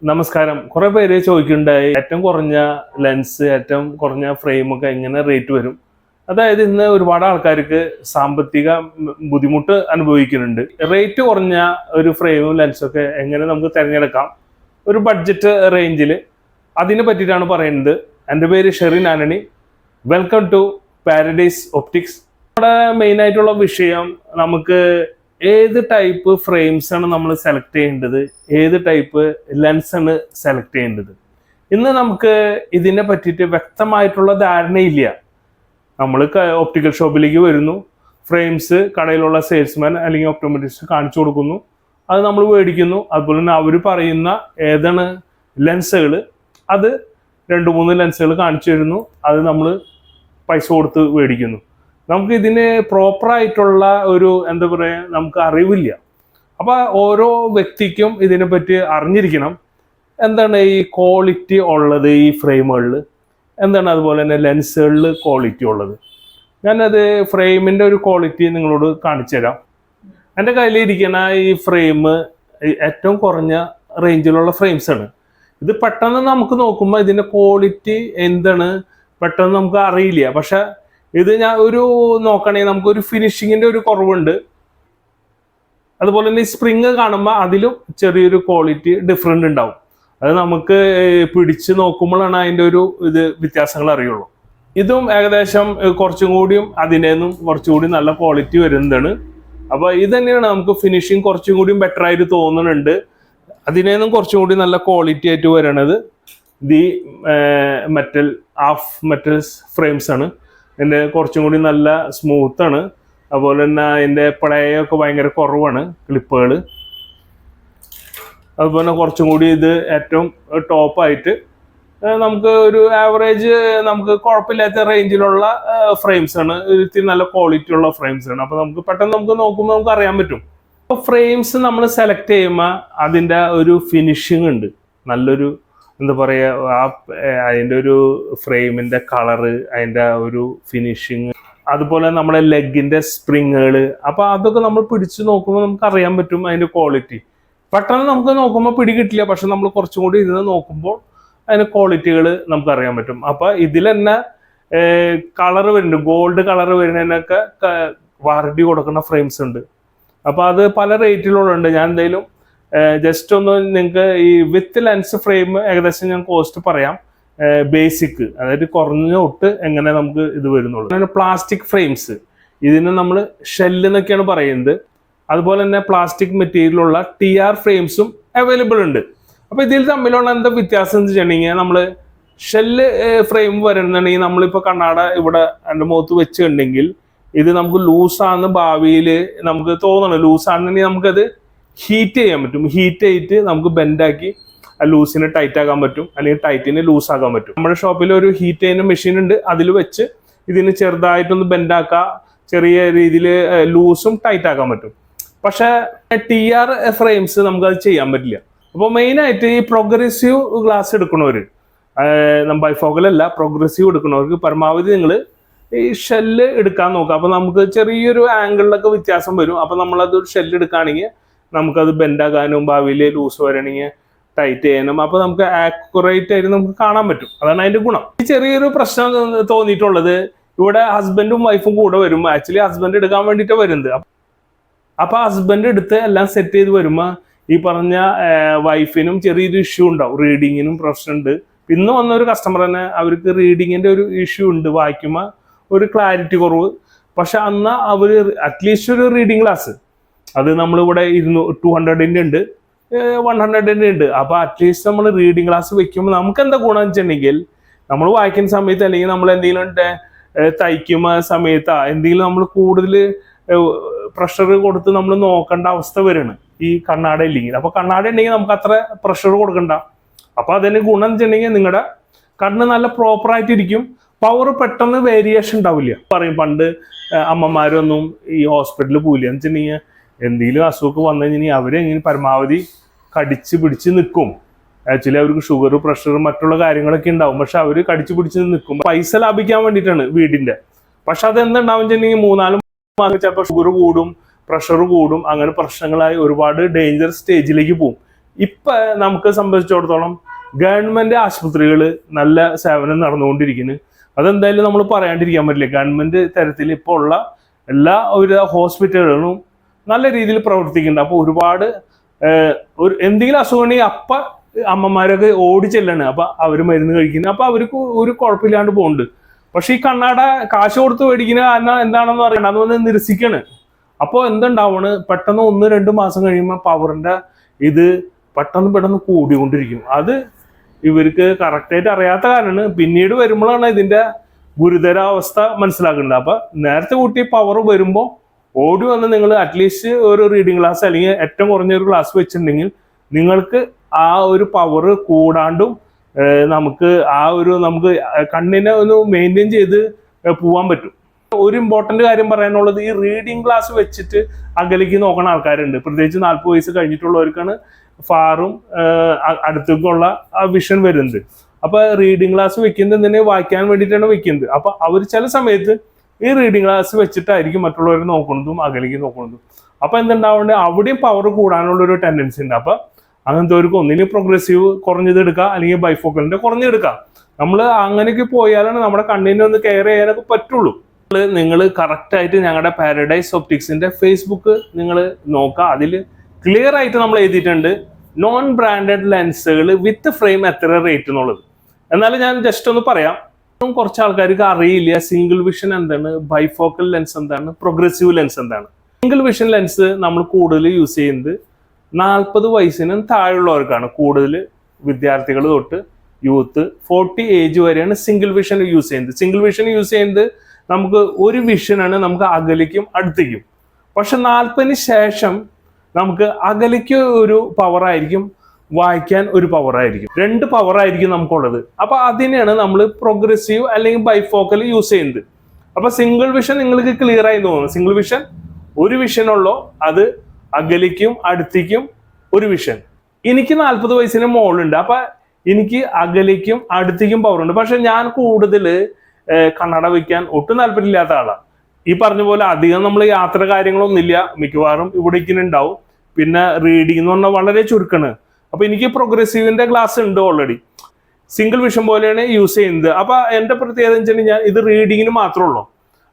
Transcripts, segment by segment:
നമസ്കാരം. കുറെ പേര് ചോദിക്കുന്നുണ്ടായി ഏറ്റവും കുറഞ്ഞ ലെൻസ്, ഏറ്റവും കുറഞ്ഞ ഫ്രെയിം ഒക്കെ എങ്ങനെ റേറ്റ് വരും. അതായത് ഇന്ന് ഒരുപാട് ആൾക്കാർക്ക് സാമ്പത്തിക ബുദ്ധിമുട്ട് അനുഭവിക്കുന്നുണ്ട്. റേറ്റ് കുറഞ്ഞ ഒരു ഫ്രെയിമും ലെൻസും ഒക്കെ എങ്ങനെ നമുക്ക് തിരഞ്ഞെടുക്കാം ഒരു ബഡ്ജറ്റ് റേഞ്ചിൽ, അതിനെ പറ്റിയിട്ടാണ് പറയുന്നത്. എൻ്റെ പേര് Sherin Antony. Welcome to Paradise Optics. നമ്മുടെ മെയിൻ ആയിട്ടുള്ള വിഷയം, നമുക്ക് ഏത് ടൈപ്പ് ഫ്രെയിംസ് ആണ് നമ്മൾ സെലക്ട് ചെയ്യേണ്ടത്, ഏത് ടൈപ്പ് ലെൻസ് ആണ് സെലക്ട് ചെയ്യേണ്ടത്. ഇന്ന് നമുക്ക് ഇതിനെ പറ്റിയിട്ട് വ്യക്തമായിട്ടുള്ള ധാരണയില്ല. നമ്മൾ ഒപ്റ്റിക്കൽ ഷോപ്പിലേക്ക് വരുന്നു, ഫ്രെയിംസ് കടയിലുള്ള സെയിൽസ്മാൻ അല്ലെങ്കിൽ ഒപ്റ്റോമെട്രിസ്റ്റ് കാണിച്ചു കൊടുക്കുന്നു, അത് നമ്മൾ മേടിക്കുന്നു. അതുപോലെ തന്നെ അവർ പറയുന്ന ഏതാണ് ലെൻസുകൾ, അത് 2-3 ലെൻസുകൾ കാണിച്ചു തരുന്നു, അത് നമ്മൾ പൈസ കൊടുത്ത് മേടിക്കുന്നു. നമുക്ക് ഇതിന് പ്രോപ്പറായിട്ടുള്ള ഒരു എന്താ പറയുക, നമുക്ക് അറിവില്ല. അപ്പോൾ ഓരോ വ്യക്തിക്കും ഇതിനെപ്പറ്റി അറിഞ്ഞിരിക്കണം. എന്താണ് ഈ ക്വാളിറ്റി ഉള്ളത് ഈ ഫ്രെയിമുകളിൽ, എന്താണ് അതുപോലെ തന്നെ ലെൻസുകളിൽ ക്വാളിറ്റി ഉള്ളത്. ഞാനത് ഫ്രെയിമിൻ്റെ ഒരു ക്വാളിറ്റി നിങ്ങളോട് കാണിച്ചു തരാം. എൻ്റെ കയ്യിലിരിക്കുന്ന ഈ ഫ്രെയിം ഏറ്റവും കുറഞ്ഞ റേഞ്ചിലുള്ള ഫ്രെയിംസ് ആണ്. ഇത് പെട്ടെന്ന് നമുക്ക് നോക്കുമ്പോൾ ഇതിൻ്റെ ക്വാളിറ്റി എന്താണ് പെട്ടെന്ന് നമുക്ക് അറിയില്ല. പക്ഷെ ഇത് ഞാൻ ഒരു നോക്കണമെങ്കിൽ നമുക്കൊരു ഫിനിഷിങ്ങിൻ്റെ ഒരു കുറവുണ്ട്. അതുപോലെ തന്നെ ഈ സ്പ്രിങ് കാണുമ്പോൾ അതിലും ചെറിയൊരു ക്വാളിറ്റി ഡിഫറെൻ്റ് ഉണ്ടാവും. അത് നമുക്ക് പിടിച്ച് നോക്കുമ്പോഴാണ് അതിൻ്റെ ഒരു വ്യത്യാസങ്ങൾ അറിയുള്ളൂ. ഇതും ഏകദേശം കുറച്ചും കൂടിയും അതിനേന്നും കുറച്ചുകൂടി നല്ല ക്വാളിറ്റി വരുന്നതാണ്. അപ്പോൾ ഇത് തന്നെയാണ് നമുക്ക് ഫിനിഷിങ് കുറച്ചും കൂടിയും ബെറ്റർ ആയിട്ട് തോന്നുന്നുണ്ട്. അതിനേന്നും കുറച്ചും കൂടി നല്ല ക്വാളിറ്റി ആയിട്ട് വരണത് the metal half metals frames ആണ്. ഇതിൻ്റെ കുറച്ചും കൂടി നല്ല സ്മൂത്താണ്. അതുപോലെ തന്നെ അതിൻ്റെ പ്ലേയൊക്കെ ഭയങ്കര കുറവാണ്, ക്ലിപ്പുകൾ. അതുപോലെ തന്നെ കുറച്ചും കൂടി ഇത് ഏറ്റവും ടോപ്പായിട്ട് നമുക്ക് ഒരു ആവറേജ്, നമുക്ക് കുഴപ്പമില്ലാത്ത റേഞ്ചിലുള്ള ഫ്രെയിംസ് ആണ്. ഇത്തിരി നല്ല ക്വാളിറ്റി ഉള്ള ഫ്രെയിംസ് ആണ്. അപ്പോൾ നമുക്ക് പെട്ടെന്ന് നമുക്ക് നോക്കുമ്പോൾ നമുക്ക് അറിയാൻ പറ്റും. അപ്പോൾ ഫ്രെയിംസ് നമ്മൾ സെലക്ട് ചെയ്യുമ്പോൾ അതിൻ്റെ ഒരു ഫിനിഷിങ് ഉണ്ട്, നല്ലൊരു എന്താ പറയുക, അതിൻ്റെ ഒരു ഫ്രെയിമിൻ്റെ കളറ്, അതിൻ്റെ ഒരു ഫിനിഷിങ്, അതുപോലെ നമ്മുടെ ലെഗിൻ്റെ സ്പ്രിങ്ങുകൾ. അപ്പോൾ അതൊക്കെ നമ്മൾ പിടിച്ച് നോക്കുമ്പോൾ നമുക്ക് അറിയാൻ പറ്റും അതിൻ്റെ ക്വാളിറ്റി. പെട്ടെന്ന് നമുക്ക് നോക്കുമ്പോൾ പിടി കിട്ടില്ല, പക്ഷെ നമ്മൾ കുറച്ചും കൂടി ഇരുന്ന് നോക്കുമ്പോൾ അതിൻ്റെ ക്വാളിറ്റികൾ നമുക്ക് അറിയാൻ പറ്റും. അപ്പോൾ ഇതിൽ തന്നെ കളർ വരുന്നുണ്ട്, ഗോൾഡ് കളർ വരുന്നതിനൊക്കെ വാറണ്ടി കൊടുക്കുന്ന ഫ്രെയിംസ് ഉണ്ട്. അപ്പോൾ അത് പല റേറ്റിലുണ്ട്. ഞാൻ എന്തായാലും ജസ്റ്റ് ഒന്ന് നിങ്ങൾക്ക് ഈ വിത്ത് ലെൻസ് ഫ്രെയിം ഏകദേശം ഞാൻ കോസ്റ്റ് പറയാം. ബേസിക്, അതായത് കുറഞ്ഞ തൊട്ട് എങ്ങനെ നമുക്ക് ഇത് വരുന്നുള്ളൂ. പ്ലാസ്റ്റിക് ഫ്രെയിംസ്, ഇതിന് നമ്മൾ ഷെല്ല് എന്നൊക്കെയാണ് പറയുന്നത്. അതുപോലെ തന്നെ പ്ലാസ്റ്റിക് മെറ്റീരിയലുള്ള TR ഫ്രെയിംസും അവൈലബിൾ ഉണ്ട്. അപ്പോൾ ഇതിൽ തമ്മിലുള്ള എന്താ വ്യത്യാസം എന്ന് വെച്ചിട്ടുണ്ടെങ്കിൽ, നമ്മൾ ഷെല്ല് ഫ്രെയിം വരുന്നുണ്ടെങ്കിൽ നമ്മളിപ്പോൾ കണ്ണാട ഇവിടെ എൻ്റെ മുഖത്ത് വെച്ചിട്ടുണ്ടെങ്കിൽ ഇത് നമുക്ക് ലൂസാണെന്ന് ഭാവിയിൽ നമുക്ക് തോന്നണം. ലൂസാണെന്നുണ്ടെങ്കിൽ നമുക്കത് ഹീറ്റ് ചെയ്യാൻ പറ്റും. ഹീറ്റ് ചെയ്തിട്ട് നമുക്ക് ബെൻഡാക്കി ആ ലൂസിനെ ടൈറ്റ് ആക്കാൻ പറ്റും, അല്ലെങ്കിൽ ടൈറ്റിനെ ലൂസ് ആക്കാൻ പറ്റും. നമ്മുടെ ഷോപ്പിൽ ഒരു ഹീറ്റ് ചെയ്യുന്ന മെഷീൻ ഉണ്ട്. അതിൽ വെച്ച് ഇതിന് ചെറുതായിട്ടൊന്ന് ബെൻഡാക്കാം, ചെറിയ രീതിയിൽ ലൂസും ടൈറ്റ് ആക്കാൻ പറ്റും. പക്ഷേ TR ഫ്രെയിംസ് നമുക്കത് ചെയ്യാൻ പറ്റില്ല. അപ്പോൾ മെയിനായിട്ട് ഈ പ്രോഗ്രസീവ് ഗ്ലാസ് എടുക്കണവർ, ബൈഫോക്കലല്ല, പ്രോഗ്രസീവ് എടുക്കണവർക്ക് പരമാവധി നിങ്ങൾ ഈ ഷെല്ല് എടുക്കാൻ നോക്കുക. അപ്പോൾ നമുക്ക് ചെറിയൊരു ആംഗിളിലൊക്കെ വ്യത്യാസം വരും. അപ്പോൾ നമ്മളത് ഷെല്ല് എടുക്കുകയാണെങ്കിൽ നമുക്കത് ബെൻഡാക്കാനും ഭാവിയിൽ ലൂസ് വരണമെങ്കിൽ ടൈറ്റ് ചെയ്യാനും അപ്പോൾ നമുക്ക് ആക്യുറേറ്റ് ആയിട്ട് നമുക്ക് കാണാൻ പറ്റും. അതാണ് അതിൻ്റെ ഗുണം. ഈ ചെറിയൊരു പ്രശ്നം തോന്നിയിട്ടുള്ളത്, ഇവിടെ ഹസ്ബൻഡും വൈഫും കൂടെ വരും. ആക്ച്വലി ഹസ്ബൻഡ് എടുക്കാൻ വേണ്ടിയിട്ട് വരുന്നത്. അപ്പോൾ ഹസ്ബൻഡ് എടുത്ത് എല്ലാം സെറ്റ് ചെയ്ത് വരുമ്പോൾ ഈ പറഞ്ഞ വൈഫിനും ചെറിയൊരു ഇഷ്യൂ ഉണ്ടാവും, റീഡിങ്ങിനും പ്രശ്നമുണ്ട്. ഇന്ന് വന്നൊരു കസ്റ്റമർ തന്നെ, അവർക്ക് റീഡിങ്ങിൻ്റെ ഒരു ഇഷ്യൂ ഉണ്ട്, വായിക്കുമ്പോൾ ഒരു ക്ലാരിറ്റി കുറവ്. പക്ഷെ അന്ന് അവർ അറ്റ്ലീസ്റ്റ് ഒരു റീഡിങ് ക്ലാസ്, അത് നമ്മളിവിടെ 200-ൻ്റെ ഉണ്ട്, 100-ൻ്റെ ഉണ്ട്. അപ്പോൾ അറ്റ്ലീസ്റ്റ് നമ്മൾ റീഡിങ് ക്ലാസ് വെക്കുമ്പോൾ നമുക്ക് എന്താ ഗുണം വെച്ചിട്ടുണ്ടെങ്കിൽ, നമ്മൾ വായിക്കുന്ന സമയത്ത് അല്ലെങ്കിൽ നമ്മൾ എന്തെങ്കിലും തയ്ക്കുന്ന സമയത്ത് എന്തെങ്കിലും നമ്മൾ കൂടുതൽ പ്രഷർ കൊടുത്ത് നമ്മൾ നോക്കേണ്ട അവസ്ഥ വരണം ഈ കണ്ണാട ഇല്ലെങ്കിൽ. അപ്പോൾ കണ്ണാട ഉണ്ടെങ്കിൽ നമുക്ക് അത്ര പ്രഷർ കൊടുക്കണ്ട. അപ്പോൾ അതിന് ഗുണം വെച്ചിട്ടുണ്ടെങ്കിൽ നിങ്ങളുടെ കണ്ണ് നല്ല പ്രോപ്പറായിട്ടിരിക്കും. പവർ പെട്ടെന്ന് വേരിയേഷൻ ഉണ്ടാവില്ല. പറയും പണ്ട് അമ്മമാരൊന്നും ഈ ഹോസ്പിറ്റലിൽ പോയില്ല എന്ന് വെച്ചിട്ടുണ്ടെങ്കിൽ, എന്തെങ്കിലും അസുഖമൊക്കെ വന്നു കഴിഞ്ഞാൽ അവരെങ്ങനെ പരമാവധി കടിച്ച് പിടിച്ച് നിൽക്കും. ആക്ച്വലി അവർക്ക് ഷുഗർ, പ്രഷർ, മറ്റുള്ള കാര്യങ്ങളൊക്കെ ഉണ്ടാവും. പക്ഷെ അവർ കടിച്ചു പിടിച്ച് നിൽക്കും, പൈസ ലാഭിക്കാൻ വേണ്ടിയിട്ടാണ് വീടിൻ്റെ. പക്ഷെ അതെന്തുണ്ടാവും വെച്ചിട്ടുണ്ടെങ്കിൽ 3-4 മാസം ചിലപ്പോൾ ഷുഗർ കൂടും, പ്രഷർ കൂടും, അങ്ങനെ പ്രശ്നങ്ങളായി ഒരുപാട് ഡേഞ്ചർ സ്റ്റേജിലേക്ക് പോകും. ഇപ്പൊ നമുക്ക് സംബന്ധിച്ചിടത്തോളം ഗവൺമെന്റ് ആശുപത്രികൾ നല്ല സേവനം നടന്നുകൊണ്ടിരിക്കുന്നു. അതെന്തായാലും നമ്മൾ പറയാണ്ടിരിക്കാൻ പറ്റില്ല. ഗവൺമെന്റ് തരത്തിൽ ഇപ്പോൾ ഉള്ള എല്ലാ ഒരു ഹോസ്പിറ്റലുകളും നല്ല രീതിയിൽ പ്രവർത്തിക്കുന്നുണ്ട്. അപ്പോൾ ഒരുപാട് എന്തെങ്കിലും അസുഖമാണെങ്കിൽ അമ്മമാരൊക്കെ ഓടി ചെല്ലാണ്. അപ്പൊ അവര് മരുന്ന് കഴിക്കുന്നു. അപ്പൊ അവർക്ക് ഒരു കുഴപ്പമില്ലാണ്ട് പോകുന്നുണ്ട്. പക്ഷെ ഈ കണ്ണാട കാശ് കൊടുത്ത് മേടിക്കുന്ന എന്താണെന്ന് പറയണ്ട, അതൊന്ന് നിരസിക്കാണ്. അപ്പോൾ എന്തുണ്ടാവണ്, പെട്ടെന്ന് 1-2 മാസം കഴിയുമ്പോൾ പവറിന്റെ ഇത് പെട്ടെന്ന് കൂടിക്കൊണ്ടിരിക്കും. അത് ഇവർക്ക് കറക്റ്റായിട്ട് അറിയാത്ത കാരണമാണ്. പിന്നീട് വരുമ്പോഴാണ് ഇതിന്റെ ഗുരുതരാവസ്ഥ മനസ്സിലാക്കുന്നത്. അപ്പൊ നേരത്തെ കൂട്ടി പവർ വരുമ്പോൾ ഓടി വന്ന് നിങ്ങൾ അറ്റ്ലീസ്റ്റ് ഒരു റീഡിംഗ് ക്ലാസ് അല്ലെങ്കിൽ ഏറ്റവും കുറഞ്ഞൊരു ക്ലാസ് വെച്ചിട്ടുണ്ടെങ്കിൽ നിങ്ങൾക്ക് ആ ഒരു പവർ കൂടാണ്ടും നമുക്ക് നമുക്ക് കണ്ണിനെ ഒന്ന് മെയിൻറ്റെയിൻ ചെയ്ത് പോവാൻ പറ്റും. ഒരു ഇമ്പോർട്ടന്റ് കാര്യം പറയാനുള്ളത്, ഈ റീഡിംഗ് ക്ലാസ് വെച്ചിട്ട് അകലേക്ക് നോക്കുന്ന ആൾക്കാരുണ്ട്. പ്രത്യേകിച്ച് 40 വയസ്സ് കഴിഞ്ഞിട്ടുള്ളവർക്കാണ് ഫാറും അടുത്തേക്കുള്ള ആ വിഷൻ വരുന്നത്. അപ്പൊ റീഡിംഗ് ക്ലാസ് വെക്കുന്നത് എന്തിനെ വായിക്കാൻ വേണ്ടിയിട്ടാണ് വെക്കുന്നത്. അപ്പൊ അവർ ചില സമയത്ത് ഈ റീഡിംഗ് ക്ലാസ് വെച്ചിട്ടായിരിക്കും മറ്റുള്ളവരെ നോക്കുന്നതും അകലേക്ക് നോക്കുന്നതും. അപ്പൊ എന്തുണ്ടാവേണ്ടത്, അവിടെയും പവർ കൂടാനുള്ള ഒരു ടെൻഡൻസി ഉണ്ട്. അപ്പൊ അങ്ങനത്തെ ഒരു ഒന്നിന് പ്രോഗ്രസീവ് കുറഞ്ഞത് എടുക്കാം, അല്ലെങ്കിൽ ബൈഫോക്കലിന്റെ കുറഞ്ഞെടുക്കാം. നമ്മൾ അങ്ങനെയൊക്കെ പോയാലാണ് നമ്മുടെ കണ്ണിനെ ഒന്ന് കെയർ ചെയ്യാനൊക്കെ പറ്റുള്ളൂ. നിങ്ങൾ കറക്റ്റ് ആയിട്ട് ഞങ്ങളുടെ പാരഡൈസ് ഒപ്റ്റിക്സിന്റെ ഫേസ്ബുക്ക് നിങ്ങൾ നോക്കുക. അതിൽ ക്ലിയർ ആയിട്ട് നമ്മൾ എഴുതിയിട്ടുണ്ട് നോൺ ബ്രാൻഡഡ് ലെൻസുകൾ വിത്ത് ഫ്രെയിം എത്ര റേറ്റ് എന്നുള്ളത്. എന്നാലും ഞാൻ ജസ്റ്റ് ഒന്ന് പറയാം. കുറച്ച് ആൾക്കാർക്ക് അറിയില്ല സിംഗിൾ വിഷൻ എന്താണ്, ബൈഫോക്കൽ ലെൻസ് എന്താണ്, പ്രോഗ്രസീവ് ലെൻസ് എന്താണ്. സിംഗിൾ വിഷൻ ലെൻസ് നമ്മൾ കൂടുതൽ യൂസ് ചെയ്യുന്നത് 40 വയസ്സിനും താഴെയുള്ളവർക്കാണ്. കൂടുതൽ വിദ്യാർത്ഥികൾ തൊട്ട് യൂത്ത് 40 ഏജ് വരെയാണ് സിംഗിൾ വിഷൻ യൂസ് ചെയ്യുന്നത്. സിംഗിൾ വിഷൻ യൂസ് ചെയ്യുന്നത് നമുക്ക് ഒരു വിഷനാണ്, നമുക്ക് അകലേക്കും അടുത്തേക്കും. പക്ഷെ 40-ന് ശേഷം നമുക്ക് അകലേക്ക് ഒരു പവർ ആയിരിക്കും, വായിക്കാൻ ഒരു പവർ ആയിരിക്കും, 2 പവർ ആയിരിക്കും നമുക്കുള്ളത്. അപ്പൊ അതിനെയാണ് നമ്മൾ പ്രോഗ്രസീവ് അല്ലെങ്കിൽ ബൈഫോക്കൽ യൂസ് ചെയ്യുന്നത്. അപ്പൊ സിംഗിൾ വിഷൻ നിങ്ങൾക്ക് ക്ലിയർ ആയി തോന്നുന്നു. സിംഗിൾ വിഷൻ ഒരു വിഷൻ ഉള്ളോ, അത് അകലേക്കും അടുത്തേക്കും ഒരു വിഷൻ. എനിക്ക് 40 വയസ്സിന് മുകളിലുണ്ട്. അപ്പൊ എനിക്ക് അകലേക്കും അടുത്തേക്കും പവർ ഉണ്ട്. പക്ഷെ ഞാൻ കൂടുതൽ കണ്ണട വയ്ക്കാൻ ഒട്ടും താല്പര്യമില്ലാത്ത ആളാണ്. ഈ പറഞ്ഞ പോലെ അധികം നമ്മൾ യാത്ര കാര്യങ്ങളൊന്നുമില്ല, മിക്കവാറും ഇവിടേക്ക് ഉണ്ടാവും. പിന്നെ റീഡിംഗ് എന്ന് പറഞ്ഞാൽ വളരെ ചുരുക്കമാണ്. അപ്പൊ എനിക്ക് പ്രോഗ്രസീവിന്റെ ക്ലാസ് ഉണ്ട് ഓൾറെഡി. സിംഗിൾ വിഷൻ പോലെയാണ് യൂസ് ചെയ്യുന്നത്. അപ്പൊ എന്റെ പ്രത്യേകത എന്ന് വെച്ചിട്ടുണ്ടെങ്കിൽ ഇത് റീഡിങ്ങിന് മാത്രമേ ഉള്ളൂ.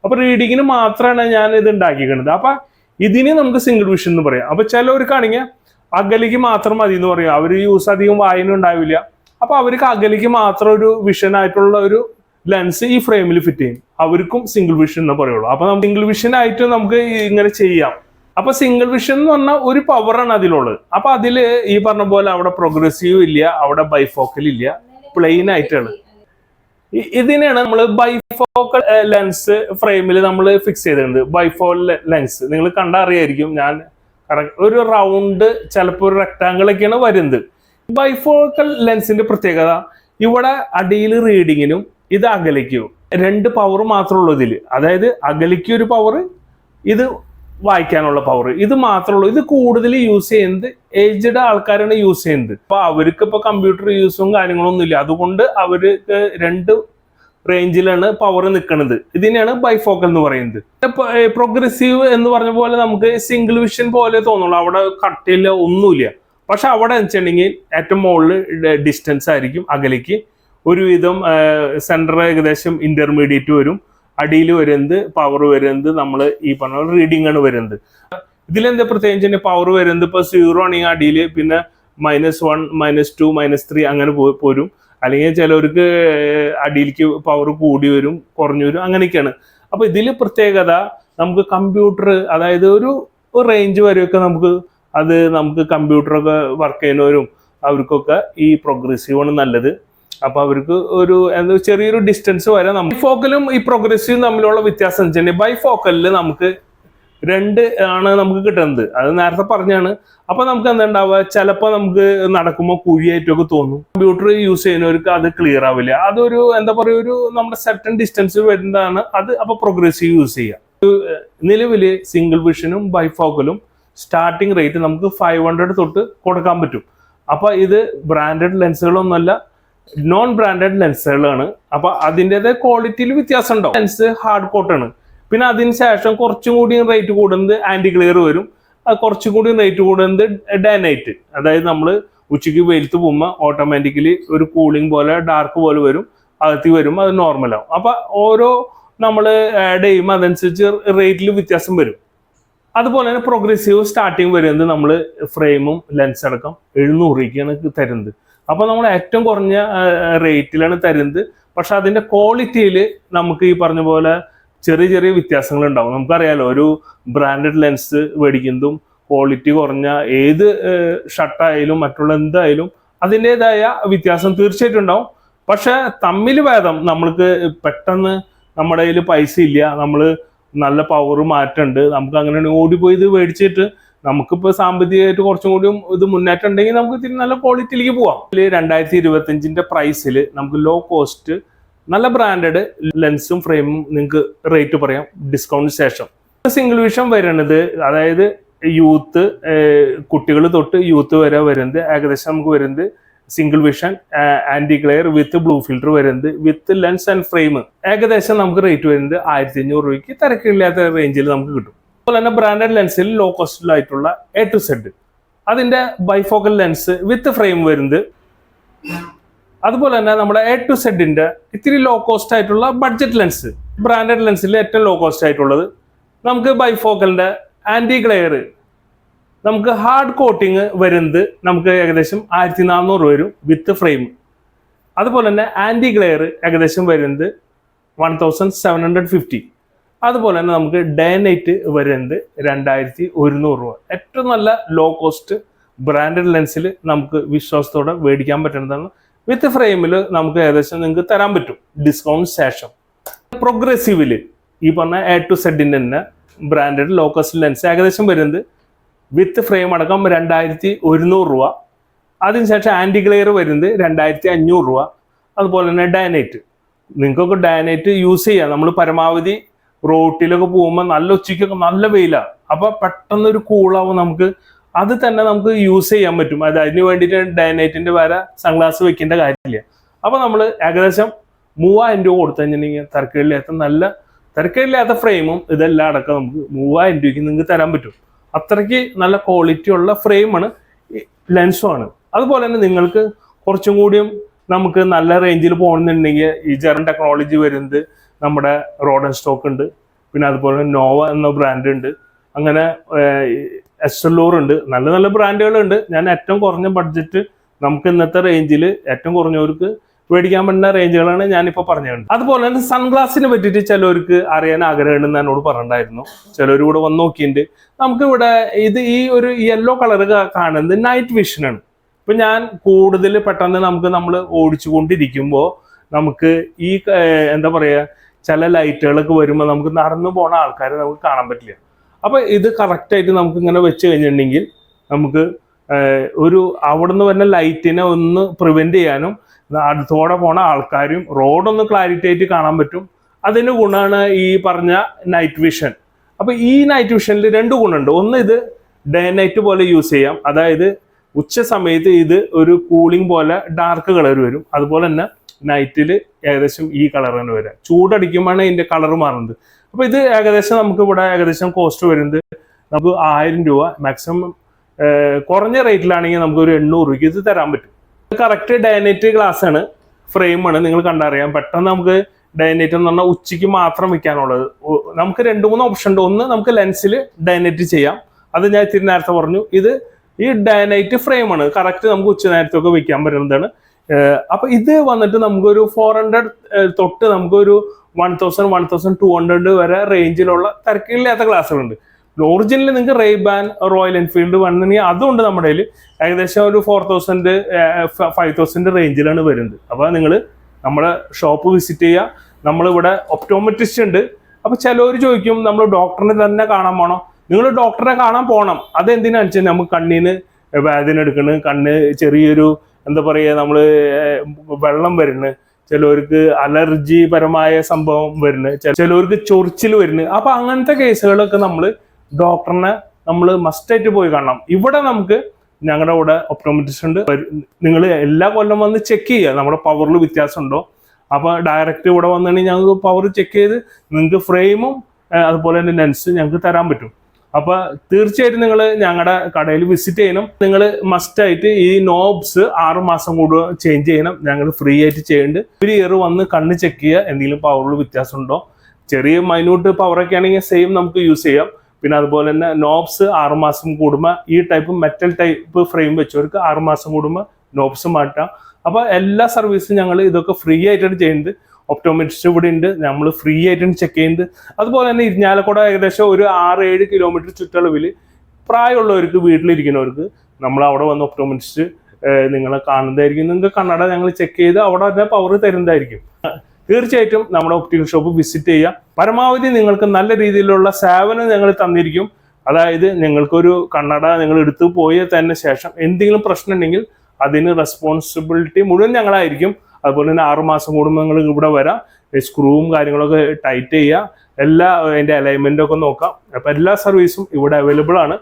അപ്പൊ റീഡിങ്ങിന് മാത്രമാണ് ഞാൻ ഇത് ഉണ്ടാക്കിക്കുന്നത്. അപ്പൊ ഇതിന് നമുക്ക് സിംഗിൾ വിഷൻ എന്ന് പറയാം. അപ്പൊ ചിലവർക്കാണെങ്കിൽ അകലേക്ക് മാത്രം മതി എന്ന് പറയും. അവർ യൂസ് അധികം വായന ഉണ്ടാവില്ല. അപ്പൊ അവർക്ക് അകലേക്ക് മാത്രം ഒരു വിഷൻ ആയിട്ടുള്ള ഒരു ലെൻസ് ഈ ഫ്രെയിമിൽ ഫിറ്റ് ചെയ്യും. അവർക്കും സിംഗിൾ വിഷൻ എന്ന് പറയുള്ളൂ. അപ്പൊ നമുക്ക് സിംഗിൾ വിഷൻ ആയിട്ട് നമുക്ക് ഇങ്ങനെ ചെയ്യാം. അപ്പൊ സിംഗിൾ വിഷൻ എന്ന് പറഞ്ഞാൽ ഒരു പവറാണ് അതിലുള്ളത്. അപ്പൊ അതില് ഈ പറഞ്ഞ പോലെ അവിടെ പ്രോഗ്രസീവ് ഇല്ല, അവിടെ ബൈഫോക്കൽ ഇല്ല, പ്ലെയിൻ ആയിട്ടാണ്. ഇതിനെയാണ് നമ്മൾ ബൈഫോക്കൽ ലെൻസ് ഫ്രെയിമിൽ നമ്മൾ ഫിക്സ് ചെയ്തിട്ടുണ്ട്. ബൈഫോക്കൽ ലെൻസ് നിങ്ങൾ കണ്ടറിയായിരിക്കും. ഞാൻ ഒരു റൗണ്ട് ചിലപ്പോൾ ഒരു റെക്ടാങ്കിൾ ഒക്കെയാണ് വരുന്നത്. ബൈഫോക്കൽ ലെൻസിന്റെ പ്രത്യേകത, ഇവിടെ അടിയിൽ റീഡിങ്ങിനും ഇത് അകലേക്കും 2 പവർ മാത്രമേ ഉള്ളൂ ഇതിൽ. അതായത് അകലേക്ക് ഒരു പവർ, ഇത് വായിക്കാനുള്ള പവർ, ഇത് മാത്രമേ ഉള്ളൂ. ഇത് കൂടുതൽ യൂസ് ചെയ്യുന്നത് ഏജ്ഡ് ആൾക്കാരാണ് യൂസ് ചെയ്യുന്നത്. അപ്പൊ അവർക്ക് ഇപ്പൊ കമ്പ്യൂട്ടർ യൂസും കാര്യങ്ങളൊന്നും ഇല്ല. അതുകൊണ്ട് അവർക്ക് 2 റേഞ്ചിലാണ് പവർ നിൽക്കുന്നത്. ഇതിനെയാണ് ബൈഫോക്കൽ എന്ന് പറയുന്നത്. പ്രോഗ്രസീവ് എന്ന് പറഞ്ഞ പോലെ നമുക്ക് സിംഗിൾ വിഷൻ പോലെ തോന്നുള്ളൂ. അവിടെ കട്ടില്ല, ഒന്നുമില്ല. പക്ഷെ അവിടെ വെച്ചിട്ടുണ്ടെങ്കിൽ ഏറ്റവും മുകളിൽ ഡിസ്റ്റൻസ് ആയിരിക്കും അകലേക്ക്. ഒരുവിധം സെന്റർ ഏകദേശം ഇന്റർമീഡിയറ്റ് വരും. അടിയിൽ വരുന്നത് പവർ വരുന്നത് നമ്മൾ ഈ പറഞ്ഞ റീഡിംഗ് ആണ് വരുന്നത്. ഇതിലെന്താ പ്രത്യേകിച്ച് പവർ വരുന്നത്, ഇപ്പൊ 0 ആണെങ്കിൽ അടിയിൽ പിന്നെ -1, -2, -3 അങ്ങനെ പോരും. അല്ലെങ്കിൽ ചിലവർക്ക് അടിയിലേക്ക് പവർ കൂടി വരും, കുറഞ്ഞു വരും, അങ്ങനെയൊക്കെയാണ്. അപ്പൊ ഇതിൽ പ്രത്യേകത നമുക്ക് കമ്പ്യൂട്ടർ, അതായത് ഒരു റേഞ്ച് വരെയൊക്കെ നമുക്ക് കമ്പ്യൂട്ടറൊക്കെ വർക്ക് ചെയ്യുന്നവരും അവർക്കൊക്കെ ഈ പ്രോഗ്രസീവ് ആണ് നല്ലത്. അപ്പൊ അവർക്ക് ഒരു ചെറിയൊരു ഡിസ്റ്റൻസ് വരെ ബൈഫോക്കലും ഈ പ്രോഗ്രസീവും തമ്മിലുള്ള വ്യത്യാസം വെച്ചിട്ടുണ്ടെങ്കിൽ ബൈഫോക്കലിൽ നമുക്ക് 2 ആണ് നമുക്ക് കിട്ടുന്നത്. അത് നേരത്തെ പറഞ്ഞാണ്. അപ്പൊ നമുക്ക് എന്താ ഉണ്ടാവുക, ചിലപ്പോൾ നമുക്ക് നടക്കുമ്പോൾ കുഴിയായിട്ടൊക്കെ തോന്നും. കമ്പ്യൂട്ടർ യൂസ് ചെയ്യുന്നവർക്ക് അത് ക്ലിയർ ആവില്ല. അതൊരു എന്താ പറയുക, ഒരു നമ്മുടെ സർട്ടൻ ഡിസ്റ്റൻസ് വരുന്നതാണ് അത്. അപ്പൊ പ്രോഗ്രസീവ് യൂസ് ചെയ്യാം. നിലവിൽ സിംഗിൾ വിഷനും ബൈഫോക്കലും സ്റ്റാർട്ടിംഗ് റേറ്റ് നമുക്ക് 500 തൊട്ട് കൊടുക്കാൻ പറ്റും. അപ്പൊ ഇത് ബ്രാൻഡഡ് ലെൻസുകളൊന്നുമല്ല, നോൺ ബ്രാൻഡഡ് ലെൻസുകളാണ്. അപ്പൊ അതിൻ്റെതായ ക്വാളിറ്റിയിൽ വ്യത്യാസം ഉണ്ടാവും. ലെൻസ് ഹാർഡ് കോട്ടാണ്. പിന്നെ അതിന് ശേഷം കുറച്ചും കൂടി റേറ്റ് കൂടുന്നത് ആന്റി ക്ലിയർ വരും. കുറച്ചും കൂടി റേറ്റ് കൂടുന്നത് ഡേ നൈറ്റ്. അതായത് നമ്മൾ ഉച്ചയ്ക്ക് വെയിലത്ത് പോകുമ്പോൾ ഓട്ടോമാറ്റിക്കലി ഒരു കൂളിംഗ് പോലെ ഡാർക്ക് പോലെ വരും, അകത്തി വരുമ്പോൾ അത് നോർമലാവും. അപ്പം ഓരോ നമ്മൾ ആഡ് ചെയ്യുമ്പോൾ അതനുസരിച്ച് റേറ്റിൽ വ്യത്യാസം വരും. അതുപോലെ തന്നെ പ്രോഗ്രസീവ് സ്റ്റാർട്ടിങ് വരുന്നത് നമ്മൾ ഫ്രെയിമും ലെൻസ് അടക്കം 700 രൂപയ്ക്കാണ് തരുന്നത്. അപ്പോൾ നമ്മൾ ഏറ്റവും കുറഞ്ഞ റേറ്റിലാണ് തരുന്നത്. പക്ഷെ അതിൻ്റെ ക്വാളിറ്റിയിൽ നമുക്ക് ഈ പറഞ്ഞ പോലെ ചെറിയ ചെറിയ വ്യത്യാസങ്ങൾ ഉണ്ടാവും. നമുക്കറിയാലോ, ഒരു ബ്രാൻഡഡ് ലെൻസ് മേടിക്കുന്നതും ക്വാളിറ്റി കുറഞ്ഞ ഏത് ഷർട്ടായാലും മറ്റുള്ള എന്തായാലും അതിൻ്റെതായ വ്യത്യാസം തീർച്ചയായിട്ടും ഉണ്ടാവും. പക്ഷെ തമ്മിൽ ഭേദം നമ്മൾക്ക് പെട്ടെന്ന് നമ്മുടെ കയ്യിൽ പൈസ ഇല്ല, നമ്മൾ നല്ല പവർ മാറ്റമുണ്ട്, നമുക്ക് അങ്ങനെ ഓടിപ്പോയി ഇത് മേടിച്ചിട്ട് നമുക്കിപ്പോൾ സാമ്പത്തികമായിട്ട് കുറച്ചും കൂടിയും ഇത് മുന്നേറ്റം ഉണ്ടെങ്കിൽ നമുക്ക് ഇത്തിരി നല്ല ക്വാളിറ്റിയിലേക്ക് പോവാം. 2025 പ്രൈസിൽ നമുക്ക് ലോ കോസ്റ്റ് നല്ല ബ്രാൻഡഡ് ലെൻസും ഫ്രെയിമും നിങ്ങൾക്ക് റേറ്റ് പറയാം ഡിസ്കൗണ്ടിന് ശേഷം. സിംഗിൾ വിഷൻ വരുന്നത്, അതായത് യൂത്ത്, കുട്ടികൾ തൊട്ട് യൂത്ത് വരെ വരുന്നത് ഏകദേശം നമുക്ക് വരുന്നത് single vision anti glare with blue filter വരുന്നത് വിത്ത് ലെൻസ് ആൻഡ് ഫ്രെയിം ഏകദേശം നമുക്ക് റേറ്റ് വരുന്നത് 1500 രൂപയ്ക്ക് തിരക്കില്ലാത്ത റേഞ്ചിൽ നമുക്ക് കിട്ടും. അതുപോലെ തന്നെ ബ്രാൻഡഡ് ലെൻസിൽ ലോ കോസ്റ്റിലായിട്ടുള്ള A to Z അതിന്റെ ബൈഫോക്കൽ ലെൻസ് വിത്ത് ഫ്രെയിം വരുന്നത്. അതുപോലെ തന്നെ നമ്മുടെ A to Z ഇത്തിരി ലോ കോസ്റ്റ് ആയിട്ടുള്ള ബഡ്ജറ്റ് ലെൻസ്, ബ്രാൻഡഡ് ലെൻസിൽ ഏറ്റവും ലോ കോസ്റ്റ് ആയിട്ടുള്ളത് നമുക്ക് ബൈഫോക്കലിന്റെ ആന്റി ഗ്ലെയർ നമുക്ക് ഹാർഡ് കോട്ടിങ് വരുന്നത് നമുക്ക് ഏകദേശം 1400 വരും വിത്ത് ഫ്രെയിം. അതുപോലെ തന്നെ ആന്റി ഗ്ലെയർ ഏകദേശം വരുന്നത് 1750. അതുപോലെ തന്നെ നമുക്ക് ഡേ നൈറ്റ് വരുന്നത് 2100 രൂപ. ഏറ്റവും നല്ല ലോ കോസ്റ്റ് ബ്രാൻഡഡ് ലെൻസിൽ നമുക്ക് വിശ്വാസത്തോടെ മേടിക്കാൻ പറ്റുന്നതാണ്. വിത്ത് ഫ്രെയിമിൽ നമുക്ക് ഏകദേശം നിങ്ങൾക്ക് തരാൻ പറ്റും ഡിസ്കൗണ്ട് ശേഷം. പ്രോഗ്രസീവില് ഈ പറഞ്ഞ A to Z തന്നെ ബ്രാൻഡഡ് ലോ കോസ്റ്റ് ലെൻസ് ഏകദേശം വരുന്നത് വിത്ത് ഫ്രെയിം അടക്കം 2100 രൂപ. അതിനുശേഷം ആന്റി ഗ്ലെയർ വരുന്നത് 2500 രൂപ. അതുപോലെ തന്നെ ഡയനൈറ്റ് നിങ്ങൾക്കൊക്കെ ഡയനൈറ്റ് യൂസ് ചെയ്യാം. നമ്മൾ പരമാവധി റോട്ടിലൊക്കെ പോകുമ്പോൾ നല്ല ഉച്ചയ്ക്കൊക്കെ നല്ല വെയിലാണ്, അപ്പോൾ പെട്ടെന്നൊരു കൂളാവും, നമുക്ക് അത് തന്നെ നമുക്ക് യൂസ് ചെയ്യാൻ പറ്റും. അത് അതിന് വേണ്ടിയിട്ട് ഡയനൈറ്റിന്റെ വരെ സൺഗ്ലാസ് വെക്കേണ്ട കാര്യമില്ല. അപ്പോൾ നമ്മൾ ഏകദേശം 3000 രൂപ കൊടുത്തു കഴിഞ്ഞിട്ടുണ്ടെങ്കിൽ തിരക്കില്ലാത്ത ഫ്രെയിമും ഇതെല്ലാം അടക്കം നമുക്ക് 3000 രൂപയ്ക്ക് നിങ്ങൾക്ക് തരാൻ പറ്റും. അത്രയ്ക്ക് നല്ല ക്വാളിറ്റി ഉള്ള ഫ്രെയിമാണ്, ലെൻസുമാണ്. അതുപോലെ തന്നെ നിങ്ങൾക്ക് കുറച്ചും കൂടിയും നമുക്ക് നല്ല റേഞ്ചിൽ പോകണമെന്നുണ്ടെങ്കിൽ ഈ ജെറൻ ടെക്നോളജി വരുന്നത് നമ്മുടെ റോഡൻ സ്റ്റോക്ക് ഉണ്ട്, പിന്നെ അതുപോലെ നോവ എന്ന ബ്രാൻഡ് ഉണ്ട്, അങ്ങനെ SLR ഉണ്ട്, നല്ല നല്ല ബ്രാൻഡുകളുണ്ട്. ഞാൻ ഏറ്റവും കുറഞ്ഞ ബഡ്ജറ്റ് നമുക്ക് ഇന്നത്തെ റേഞ്ചിൽ ഏറ്റവും കുറഞ്ഞവർക്ക് മേടിക്കാൻ പറ്റുന്ന റേഞ്ചുകളാണ് ഞാനിപ്പോൾ പറഞ്ഞത്. അതുപോലെ തന്നെ സൺഗ്ലാസിനെ പറ്റിയിട്ട് ചിലവർക്ക് അറിയാൻ ആഗ്രഹമുണ്ടെന്ന് എന്നോട് പറഞ്ഞിട്ടുണ്ടായിരുന്നു. ചിലർ ഇവിടെ വന്ന് നോക്കിയിട്ടുണ്ട്. നമുക്കിവിടെ ഈ ഒരു യെല്ലോ കളർ കാണുന്നത് നൈറ്റ് വിഷനാണ്. ഇപ്പം ഞാൻ കൂടുതൽ പെട്ടെന്ന് നമ്മൾ ഓടിച്ചുകൊണ്ടിരിക്കുമ്പോൾ നമുക്ക് ഈ എന്താ പറയുക, ചില ലൈറ്റുകളൊക്കെ വരുമ്പോൾ നമുക്ക് നടന്നു പോണ ആൾക്കാരെ നമുക്ക് കാണാൻ പറ്റില്ല. അപ്പോൾ ഇത് കറക്റ്റായിട്ട് നമുക്ക് ഇങ്ങനെ വെച്ച് കഴിഞ്ഞിട്ടുണ്ടെങ്കിൽ നമുക്ക് ഒരു അവിടുന്ന് വരുന്ന ലൈറ്റിനെ ഒന്ന് പ്രിവെന്റ് ചെയ്യാനും അടുത്തോടെ പോണ ആൾക്കാരും റോഡൊന്ന് ക്ലാരിറ്റി ആയിട്ട് കാണാൻ പറ്റും. അതിന് ഗുണമാണ് ഈ പറഞ്ഞ നൈറ്റ് വിഷൻ. അപ്പോൾ ഈ നൈറ്റ് വിഷനിൽ 2 ഗുണമുണ്ട്. ഒന്ന്, ഇത് ഡേ നൈറ്റ് പോലെ യൂസ് ചെയ്യാം, അതായത് ഉച്ച സമയത്ത് ഇത് ഒരു കൂളിംഗ് പോലെ ഡാർക്ക് കളർ വരും. അതുപോലെ തന്നെ നൈറ്റിൽ ഏകദേശം ഈ കളർ തന്നെ വരാം. ചൂടടിക്കുമ്പോഴാണ് ഇതിന്റെ കളർ മാറുന്നത്. അപ്പോൾ ഇത് ഏകദേശം നമുക്ക് ഇവിടെ ഏകദേശം കോസ്റ്റ് വരുന്നത് നമുക്ക് 1000 രൂപ മാക്സിമം. കുറഞ്ഞ റേറ്റിലാണെങ്കിൽ നമുക്ക് ഒരു 800 രൂപയ്ക്ക് ഇത് തരാൻ പറ്റും. കറക്റ്റ് ഡയനൈറ്റ് ഗ്ലാസ് ആണ്, ഫ്രെയിമാണ്, നിങ്ങൾ കണ്ടറിയാം. പെട്ടെന്ന് നമുക്ക് ഡയനൈറ്റ് എന്ന് പറഞ്ഞാൽ ഉച്ചയ്ക്ക് മാത്രം വെക്കാനുള്ളത്. നമുക്ക് 2-3 ഓപ്ഷൻ ഉണ്ട്. ഒന്ന്, നമുക്ക് ലെൻസിൽ ഡയനൈറ്റ് ചെയ്യാം, അത് ഞാൻ ഇത്തിരി നേരത്തെ പറഞ്ഞു. ഈ ഡയനൈറ്റ് ഫ്രെയിമാണ് കറക്റ്റ് നമുക്ക് ഉച്ച നേരത്തൊക്കെ വെക്കാൻ പറ്റുന്നതാണ്. അപ്പൊ ഇത് വന്നിട്ട് നമുക്കൊരു 400 തൊട്ട് നമുക്കൊരു 1000, 1200 വരെ റേഞ്ചിലുള്ള തിരക്കില്ലാത്ത ഗ്ലാസ്സുകളുണ്ട്. ഒറിജിനൽ നിങ്ങൾക്ക് റെയ്ബാൻ, റോയൽ എൻഫീൽഡ് വന്നിട്ടുണ്ടെങ്കിൽ അതുകൊണ്ട് നമ്മുടെ കയ്യിൽ ഏകദേശം ഒരു 4000, 5000 റേഞ്ചിലാണ് വരുന്നത്. അപ്പോൾ നിങ്ങൾ നമ്മുടെ ഷോപ്പ് വിസിറ്റ് ചെയ്യുക. നമ്മളിവിടെ ഒപ്റ്റോമെട്രിസ്റ്റ് ഉണ്ട്. അപ്പോൾ ചിലവർ ചോദിക്കും നമ്മൾ ഡോക്ടറിനെ തന്നെ കാണാൻ പോകണം. നിങ്ങൾ ഡോക്ടറെ കാണാൻ പോകണം. അതെന്തിനാണെന്ന് വെച്ചാൽ നമുക്ക് കണ്ണിന് വേദന എടുക്കണം, കണ്ണ് ചെറിയൊരു എന്താ പറയുക, നമ്മൾ വെള്ളം വരുന്നത്, ചിലവർക്ക് അലർജി പരമായ സംഭവം വരുന്നത്, ചിലവർക്ക് ചൊറിച്ചിൽ വരുന്നത്. അപ്പൊ അങ്ങനത്തെ കേസുകളൊക്കെ നമ്മൾ ഡോക്ടറിനെ നമ്മൾ മസ്റ്റായിട്ട് പോയി കാണണം. ഇവിടെ നമുക്ക് ഞങ്ങളുടെ ഇവിടെ ഒപ്റ്റോമെട്രിസ്റ്റ് ഉണ്ട്. നിങ്ങൾ എല്ലാ കൊല്ലം വന്ന് ചെക്ക് ചെയ്യുക നമ്മുടെ പവറിൽ വ്യത്യാസം ഉണ്ടോ. അപ്പൊ ഡയറക്റ്റ് ഇവിടെ വന്നിട്ടുണ്ടെങ്കിൽ ഞങ്ങൾക്ക് പവർ ചെക്ക് ചെയ്ത് നിങ്ങൾക്ക് ഫ്രെയിമും അതുപോലെ തന്നെ ലെൻസ് ഞങ്ങൾക്ക് തരാൻ പറ്റും. അപ്പൊ തീർച്ചയായിട്ടും നിങ്ങൾ ഞങ്ങളുടെ കടയിൽ വിസിറ്റ് ചെയ്യണം. നിങ്ങൾ മസ്റ്റായിട്ട് ഈ നോബ്സ് 6 മാസം കൂടെ ചേഞ്ച് ചെയ്യണം. ഞങ്ങൾ ഫ്രീ ആയിട്ട് ചെയ്യുന്നുണ്ട്. ഒരു ഇയർ വന്ന് കണ്ണ് ചെക്ക് ചെയ്യുക, എന്തെങ്കിലും പവറിൽ വ്യത്യാസം ഉണ്ടോ. ചെറിയ മൈന്യൂട്ട് പവറൊക്കെ ആണെങ്കിൽ സെയിം നമുക്ക് യൂസ് ചെയ്യാം. പിന്നെ അതുപോലെ തന്നെ നോബ്സ് 6 മാസം കൂടുമ്പോൾ ഈ ടൈപ്പ് മെറ്റൽ ടൈപ്പ് ഫ്രെയിം വെച്ചവർക്ക് 6 മാസം കൂടുമ്പോൾ നോബ്സ് മാറ്റാം. അപ്പൊ എല്ലാ സർവീസും ഞങ്ങൾ ഇതൊക്കെ ഫ്രീ ആയിട്ടാണ് ചെയ്യുന്നത്. ഒപ്റ്റോമെട്രിസ്റ്റ് ഇവിടെ ഉണ്ട്, നമ്മൾ ഫ്രീ ആയിട്ടാണ് ചെക്ക് ചെയ്യുന്നത്. അതുപോലെ തന്നെ ഇരിഞ്ഞാലക്കുട ഏകദേശം ഒരു 6-7 കിലോമീറ്റർ ചുറ്റളവിൽ പ്രായമുള്ളവർക്ക് വീട്ടിലിരിക്കുന്നവർക്ക് നമ്മൾ അവിടെ വന്ന് ഒപ്റ്റോമെട്രിസ്റ്റ് നിങ്ങളെ കാണുന്നതായിരിക്കും. നിങ്ങൾക്ക് കണ്ണട ഞങ്ങൾ ചെക്ക് ചെയ്ത് അവിടെ തന്നെ പവർ തരുന്നതായിരിക്കും. തീർച്ചയായിട്ടും നമ്മുടെ ഒപ്റ്റിക്കൽ ഷോപ്പ് വിസിറ്റ് ചെയ്യുക. പരമാവധി നിങ്ങൾക്ക് നല്ല രീതിയിലുള്ള സേവനം ഞങ്ങൾ തന്നിരിക്കും. അതായത് നിങ്ങൾക്കൊരു കണ്ണട നിങ്ങൾ എടുത്തു പോയ തന്നെ ശേഷം എന്തെങ്കിലും പ്രശ്നം ഉണ്ടെങ്കിൽ അതിന് റെസ്പോൺസിബിലിറ്റി മുഴുവൻ ഞങ്ങളായിരിക്കും. അതുപോലെ തന്നെ 6 മാസം കൂടുമ്പോൾ നിങ്ങൾ ഇവിടെ വരാം, സ്ക്രൂവും കാര്യങ്ങളൊക്കെ ടൈറ്റ് ചെയ്യുക, എല്ലാ അതിൻ്റെ അലൈൻമെൻറ്റും ഒക്കെ നോക്കാം. അപ്പം എല്ലാ സർവീസും ഇവിടെ അവൈലബിൾ ആണ്.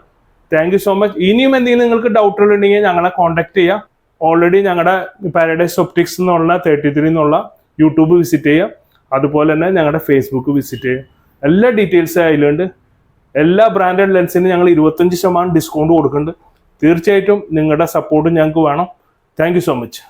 Thank you so much. ഇനിയും എന്തെങ്കിലും നിങ്ങൾക്ക് ഡൗട്ടുകൾ ഉണ്ടെങ്കിൽ ഞങ്ങളെ കോൺടാക്ട് ചെയ്യാം. ഓൾറെഡി ഞങ്ങളുടെ പാരഡൈസ് ഒപ്റ്റിക്സ് എന്നുള്ള 33 എന്നുള്ള യൂട്യൂബ് വിസിറ്റ് ചെയ്യുക. അതുപോലെ തന്നെ ഞങ്ങളുടെ ഫേസ്ബുക്ക് വിസിറ്റ് ചെയ്യുക. എല്ലാ ഡീറ്റെയിൽസും അതിലുണ്ട്. എല്ലാ ബ്രാൻഡഡ് ലെൻസിനും ഞങ്ങൾ 25% ഡിസ്കൗണ്ട് കൊടുക്കുന്നുണ്ട്. തീർച്ചയായിട്ടും നിങ്ങളുടെ സപ്പോർട്ടും ഞങ്ങൾക്ക് വേണം. Thank you so much.